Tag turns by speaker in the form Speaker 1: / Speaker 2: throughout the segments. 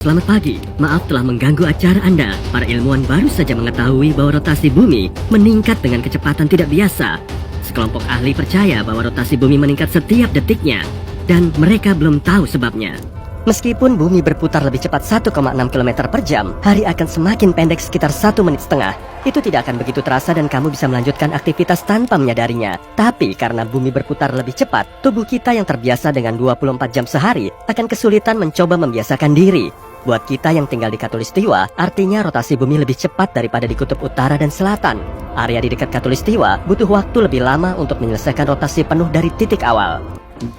Speaker 1: Selamat pagi, maaf telah mengganggu acara Anda. Para ilmuwan baru saja mengetahui bahwa rotasi bumi meningkat dengan kecepatan tidak biasa. Sekelompok ahli percaya bahwa rotasi bumi meningkat setiap detiknya, dan mereka belum tahu sebabnya.
Speaker 2: Meskipun bumi berputar lebih cepat 1,6 km per jam, hari akan semakin pendek sekitar 1,5 menit. Itu tidak akan begitu terasa dan kamu bisa melanjutkan aktivitas tanpa menyadarinya. Tapi karena bumi berputar lebih cepat, tubuh kita yang terbiasa dengan 24 jam sehari akan kesulitan mencoba membiasakan diri. Buat kita yang tinggal di Khatulistiwa, artinya rotasi bumi lebih cepat daripada di kutub utara dan selatan. Area di dekat Khatulistiwa butuh waktu lebih lama untuk menyelesaikan rotasi penuh dari titik awal.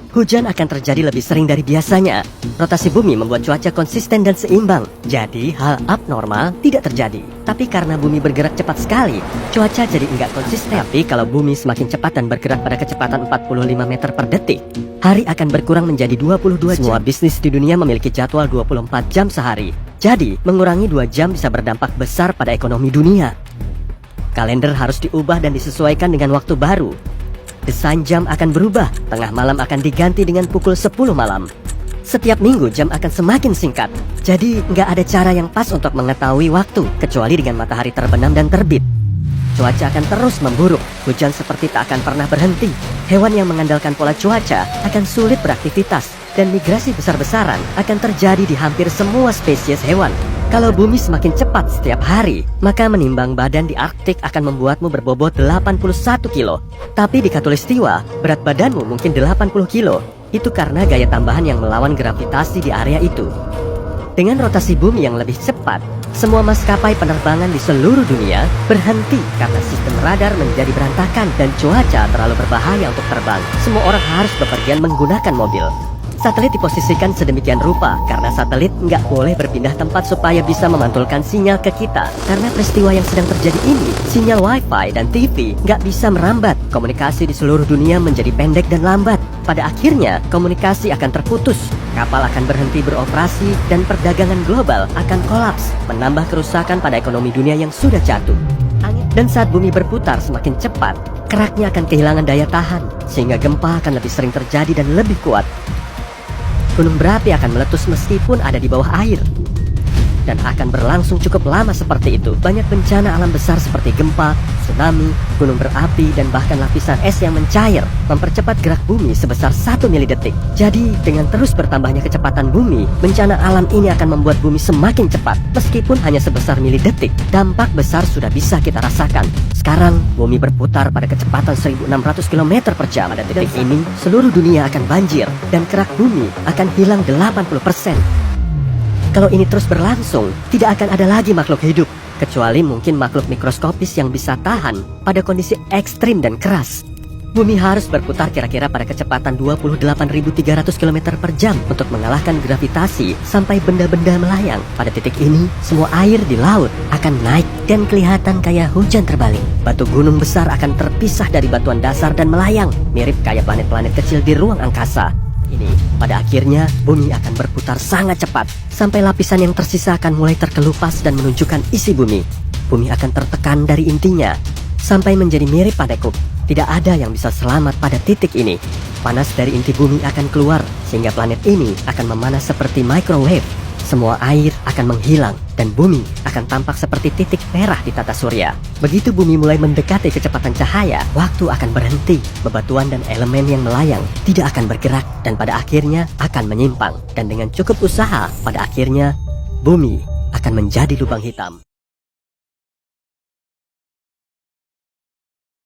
Speaker 2: Hujan akan terjadi lebih sering dari biasanya. Rotasi bumi membuat cuaca konsisten dan seimbang, jadi hal abnormal tidak terjadi. Tapi karena bumi bergerak cepat sekali, cuaca jadi enggak konsisten. Tapi kalau bumi semakin cepat dan bergerak pada kecepatan 45 meter per detik, hari akan berkurang menjadi 22 jam. Semua bisnis di dunia memiliki jadwal 24 jam sehari. Jadi, mengurangi 2 jam bisa berdampak besar pada ekonomi dunia. Kalender harus diubah dan disesuaikan dengan waktu baru. Desain jam akan berubah, tengah malam akan diganti dengan pukul 10 malam. Setiap minggu jam akan semakin singkat, jadi nggak ada cara yang pas untuk mengetahui waktu, kecuali dengan matahari terbenam dan terbit. Cuaca akan terus memburuk, hujan seperti tak akan pernah berhenti. Hewan yang mengandalkan pola cuaca akan sulit beraktivitas, dan migrasi besar-besaran akan terjadi di hampir semua spesies hewan. Kalau bumi semakin cepat setiap hari, maka menimbang badan di Arktik akan membuatmu berbobot 81 kilo. Tapi di Khatulistiwa, berat badanmu mungkin 80 kilo. Itu karena gaya tambahan yang melawan gravitasi di area itu. Dengan rotasi bumi yang lebih cepat, semua maskapai penerbangan di seluruh dunia berhenti karena sistem radar menjadi berantakan dan cuaca terlalu berbahaya untuk terbang. Semua orang harus bepergian menggunakan mobil. Satelit diposisikan sedemikian rupa karena satelit nggak boleh berpindah tempat supaya bisa memantulkan sinyal ke kita. Karena peristiwa yang sedang terjadi ini, sinyal Wi-Fi dan TV nggak bisa merambat. Komunikasi di seluruh dunia menjadi pendek dan lambat. Pada akhirnya, komunikasi akan terputus. Kapal akan berhenti beroperasi dan perdagangan global akan kolaps, menambah kerusakan pada ekonomi dunia yang sudah jatuh. Dan saat bumi berputar semakin cepat, keraknya akan kehilangan daya tahan, sehingga gempa akan lebih sering terjadi dan lebih kuat. Gunung berapi akan meletus meskipun ada di bawah air, dan akan berlangsung cukup lama seperti itu. Banyak bencana alam besar seperti gempa, tsunami, gunung berapi, dan bahkan lapisan es yang mencair mempercepat gerak bumi sebesar 1 milidetik. Jadi, dengan terus bertambahnya kecepatan bumi, bencana alam ini akan membuat bumi semakin cepat. Meskipun hanya sebesar milidetik, dampak besar sudah bisa kita rasakan. Sekarang, bumi berputar pada kecepatan 1600 km per jam. Pada titik ini, seluruh dunia akan banjir, dan kerak bumi akan hilang 80%. Kalau ini terus berlangsung, tidak akan ada lagi makhluk hidup, kecuali mungkin makhluk mikroskopis yang bisa tahan pada kondisi ekstrim dan keras. Bumi harus berputar kira-kira pada kecepatan 28.300 km per jam untuk mengalahkan gravitasi sampai benda-benda melayang. Pada titik ini, semua air di laut akan naik dan kelihatan kayak hujan terbalik. Batu gunung besar akan terpisah dari batuan dasar dan melayang, mirip kayak planet-planet kecil di ruang angkasa. Ini, pada akhirnya, bumi akan berputar sangat cepat, sampai lapisan yang tersisa akan mulai terkelupas dan menunjukkan isi bumi. Bumi akan tertekan dari intinya, sampai menjadi mirip panekuk. Tidak ada yang bisa selamat pada titik ini. Panas dari inti bumi akan keluar, sehingga planet ini akan memanas seperti microwave. Semua air akan menghilang, dan bumi akan tampak seperti titik merah di tata surya. Begitu bumi mulai mendekati kecepatan cahaya, waktu akan berhenti. Bebatuan dan elemen yang melayang tidak akan bergerak, dan pada akhirnya akan menyimpang. Dan dengan cukup usaha, pada akhirnya bumi akan menjadi lubang hitam.